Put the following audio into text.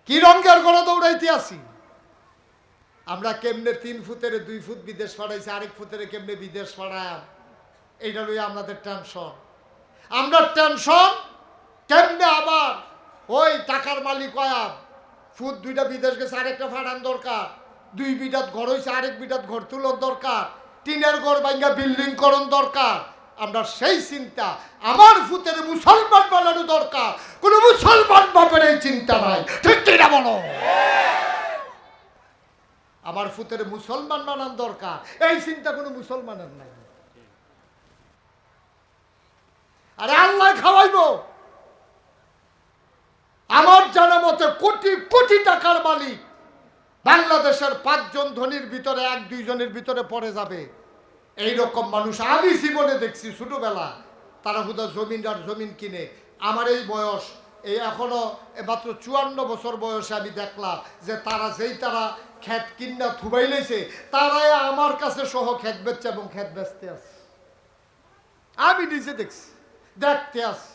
কি রঙের গড়া দৌড়াইতে আসি আমরা? কেমনে 3 ফুটের 2 ফুট বিদেশ পাঠাইছি, আরেক ফুটের কেমনে বিদেশ পাঠায়, এইটা লইয়া আমাদের টেনশন। আমরা টেনশন কেমনে আবার ওই টাকার মালিক কয়া ফুট 2টা বিদেশ গেছে, আরেকটা ফাটান দরকার, 2 বিটাত ঘর হয়েছে, আরেক বিটাত ঘর তুলোর দরকার, টিনের ঘর ভাঙ্গা বিল্ডিং করণ দরকার। আমরা সেই চিন্তা, আমার ফুতের মুসলমান বানানো দরকার, কোন মুসলমান বাপের এই চিন্তা নাই, ঠিক কিনা বলো? আমার ফুতের মুসলমান বানান দরকার, এই চিন্তা কোনো মুসলমানের নাই। আরে আল্লাহ খাওয়াইবো। আমার জানা মতে কোটি কোটি টাকার মালিক বাংলাদেশের 5 জন ধনীর ভিতরে 1-2 জনের ভিতরে পড়ে যাবে। এইরকম মানুষ আমি জীবনে দেখছি ছোটবেলা, তারা হুদা জমিন আর জমিন কিনে। আমার এই বয়স, এই এখনো মাত্র 54 বছর বয়সে আমি দেখলাম যে তারা তারা ক্ষেত কিনা থুবাই লেছে, তারাই আমার কাছে সহ ক্ষেত বেচছে এবং ক্ষেত বেচতে আছে। আমি নিজে দেখছি, দেখতে আছে।